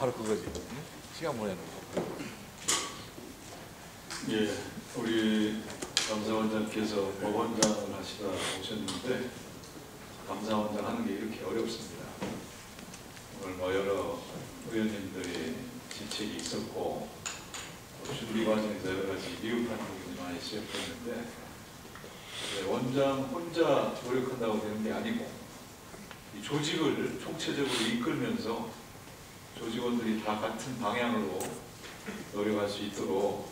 바로 그거지. 시간 보내는 거. 예, 우리 감사원장께서 법원장을 하시다 오셨는데 감사원장 하는 게 이렇게 어렵습니다. 오늘 뭐 여러 의원님들이 지책이 있었고 준비 과정에서 여러 가지 미흡한 부분이 많이 지적됐는데 원장 혼자 노력한다고 되는 게 아니고 이 조직을 총체적으로 이끌면서 조직원들이 다 같은 방향으로 노력할 수 있도록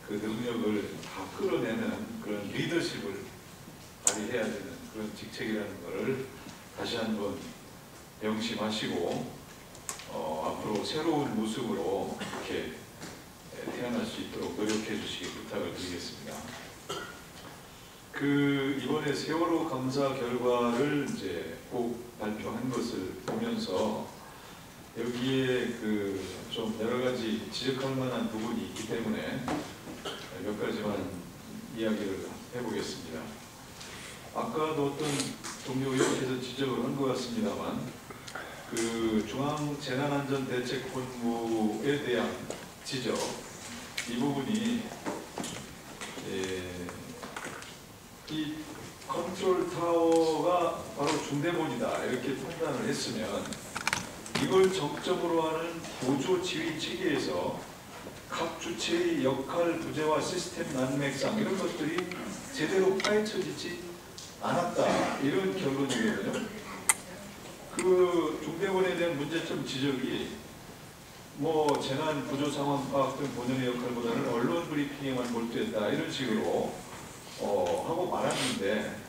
그 능력을 다 끌어내는 그런 리더십을 발휘해야 되는 그런 직책이라는 것을 다시 한번 명심하시고 앞으로 새로운 모습으로 이렇게 태어날 수 있도록 노력해 주시기 부탁을 드리겠습니다. 이번에 세월호 감사 결과를 이제 꼭 발표한 것을 보면서 여기에 좀 여러 가지 지적할 만한 부분이 있기 때문에 몇 가지만 이야기를 해보겠습니다. 아까도 어떤 동료 의원께서 지적을 한 것 같습니다만 중앙재난안전대책본부에 대한 지적, 이 부분이 이 컨트롤 타워가 바로 중대본이다 이렇게 판단을 했으면 이걸 정점으로 하는 보조 지휘 체계에서 각 주체의 역할 부재와 시스템 난맥상 이런 것들이 제대로 파헤쳐지지 않았다 이런 결론이거든요. 중대본에 대한 문제점 지적이 뭐 재난 구조 상황 파악 등 본연의 역할보다는 언론 브리핑에만 몰두했다 이런 식으로 하고 말았는데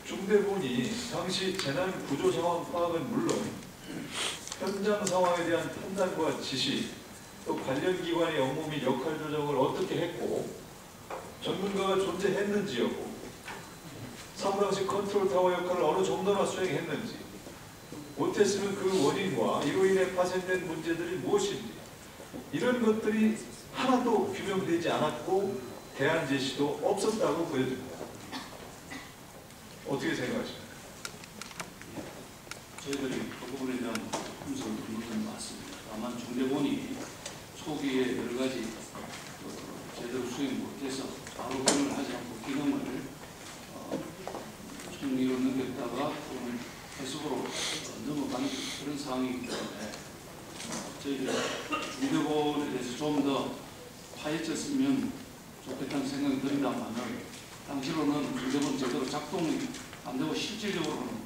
중대본이 당시 재난 구조 상황 파악은 물론 현장 상황에 대한 판단과 지시, 또 관련 기관의 업무 및 역할 조정을 어떻게 했고 전문가가 존재했는지였고 사고 당시 컨트롤 타워 역할을 어느 정도나 수행했는지, 못했으면 그 원인과 이로 인해 파생된 문제들이 무엇인지 이런 것들이 하나도 규명되지 않았고 대안 제시도 없었다고 보여집니다. 어떻게 생각하십니까? 저희들이 그 부분에 대한 분석을 드린 것은 맞습니다. 다만 중대본이 초기에 여러 가지 제대로 수행 못해서 바로 혼을 하지 않고 기능을 총리로 넘겼다가 오늘 해석으로 넘어가는 그런 상황이기 때문에 저희들이 중대본에 대해서 좀 더 파헤쳤으면 좋겠다는 생각이 듭니다만은 당시로는 중대본 제대로 작동이 안 되고 실질적으로는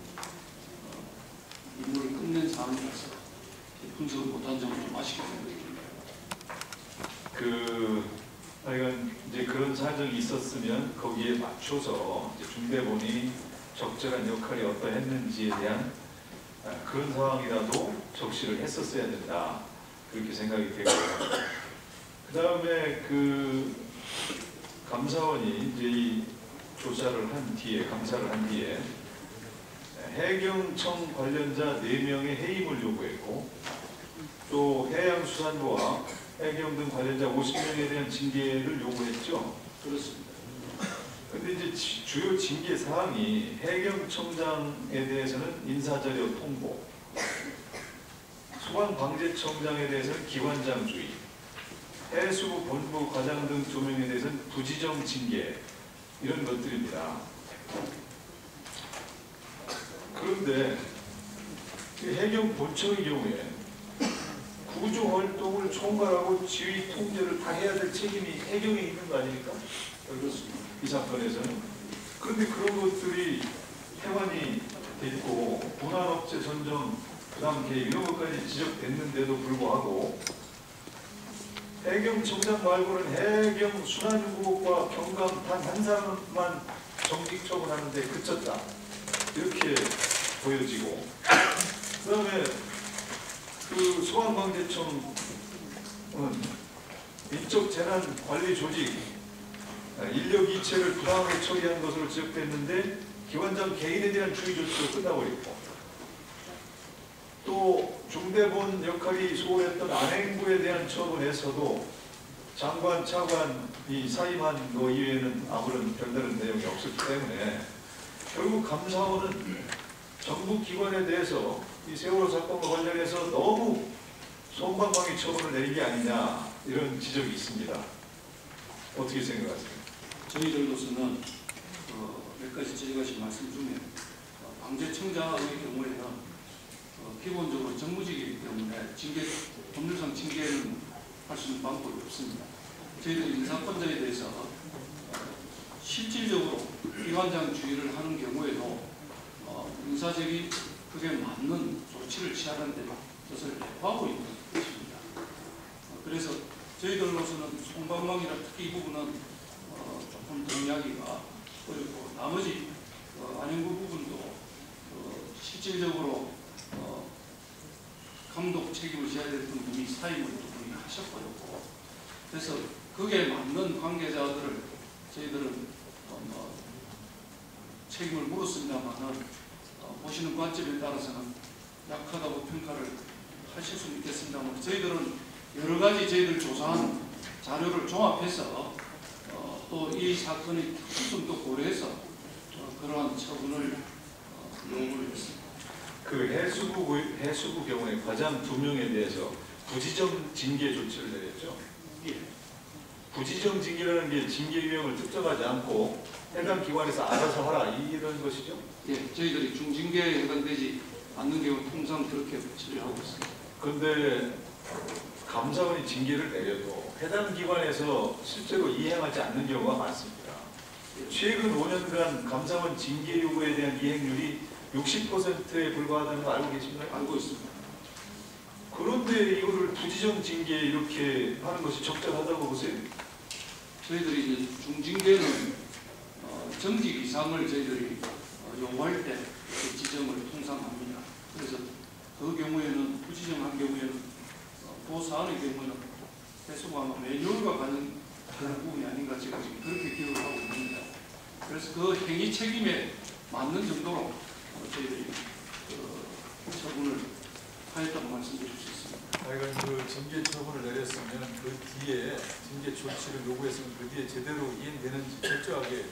임무를 끝낸 상황이라서 분석을 못한 점은 좀 아쉽게 생각됩니다. 하여간 이제 그런 사정이 있었으면 거기에 맞춰서 이제 중대본이 적절한 역할이 어떠했는지에 대한 그런 상황이라도 적시를 했었어야 된다 그렇게 생각이 되고요. 그 다음에 감사원이 이제 이 조사를 한 뒤에 감사를 한 뒤에 해경청 관련자 4명의 해임을 요구했고 또 해양수산부와 해경 등 관련자 50명에 대한 징계를 요구했죠. 그렇습니다. 그런데 이제 주요 징계 사항이 해경청장에 대해서는 인사자료 통보, 소방방재청장에 대해서는 기관장 주의, 해수부 본부 과장 등 조명에 대해서는 부지정 징계 이런 것들입니다. 그런데 해경 본청의 경우에 구조 활동을 총괄하고 지휘 통제를 다 해야 될 책임이 해경에 있는 거 아닙니까? 그렇습니다. 이 사건에서는. 그런데 그런 것들이 태만이 됐고 군안업체 선정 부담 계획 이런 것까지 지적됐는데도 불구하고 해경청장 말고는 해경 순환국과 경감 단 한 사람만 정직 처분하는데 그쳤다 이렇게 보여지고 그 다음에 소방방재청은 인적 재난 관리 조직 인력 이체를 부당하게 처리한 것으로 지적됐는데 기관장 개인에 대한 주의 조치로 끝나버렸고 또 중대본 역할이 소홀했던 안행부에 대한 처분에서도 장관, 차관이 사임한 거 이외에는 아무런 별다른 내용이 없었기 때문에 결국 감사원은 정부 기관에 대해서 이 세월호 사건과 관련해서 너무 솜방망이 처분을 내린 게 아니냐 이런 지적이 있습니다. 어떻게 생각하세요? 저희들로서는 몇 가지 저희가 지금 말씀 중에 방재청장의 경우에는 기본적으로 정무직이기 때문에 징계, 법률상 징계는 할 수 있는 방법이 없습니다. 저희들 인사권자에 대해서 실질적으로 기관장 주의를 하는 경우에도 인사적이 그게 맞는 조치를 취하는 데 것을 내포하고 있는 것입니다. 그래서 저희들로서는 송방망이나 특히 이 부분은 조금 동의하기가 어렵고 나머지 안영구 부분도 실질적으로 감독 책임을 져야 됐던 분이 사임을 분이 하셨고요. 그래서 그게 맞는 관계자들을 저희들은 책임을 물었습니다만은 보시는 관점에 따라서는 약하다고 평가를 하실 수 있겠습니다만 저희들은 여러 가지 저희들 조사한 자료를 종합해서 또 이 사건의 특수성도 고려해서 그러한 처분을 요구를 했습니다. 그 해수부 경우에 과장 2명에 대해서 부지정 징계 조치를 내렸죠. 예. 부지정 징계라는 게 징계 유형을 특정하지 않고 해당 기관에서 알아서 하라 이런 것이죠. 예, 저희들이 중징계에 해당되지 않는 경우 통상 그렇게 처리하고 있습니다. 그런데 감사원이 징계를 내려도 해당 기관에서 실제로 이행하지 않는 경우가 많습니다. 최근 5년간 감사원 징계 요구에 대한 이행률이 60%에 불과하다는 거 알고 계신가요? 알고 있습니다. 그런데 이거를 부지정 징계 이렇게 하는 것이 적절하다고 보세요? 저희들이 이제 중징계는 정직 이상을 저희들이 요구할 때 그 지정을 통상 합니다. 그래서 그 경우에는 부지정한 경우에는 그 사안의 경우에는 해수가 아마 매뉴얼과 관련되는 부분이 아닌가 제가 지금 그렇게 기억을 하고 있습니다. 그래서 그 행위 책임에 맞는 정도로 저희들이 처분을 하였다고 말씀드릴 수 있습니다. 하여간 그 징계 처분을 내렸으면 그 뒤에 징계 조치를 요구했으면 그 뒤에 제대로 이행되는지 철저하게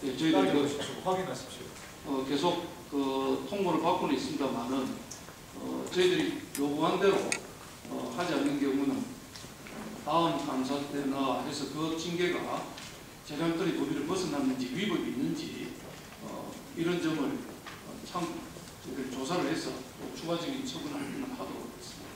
네, 저희들이 확인하십시오. 계속 통보를 받고는 있습니다만은 저희들이 요구한 대로 하지 않는 경우는 다음 감사 때나 해서 그 징계가 재량권의 범위를 벗어났는지 위법이 있는지 이런 점을 참 조사를 해서 추가적인 처분을 하도록 하겠습니다.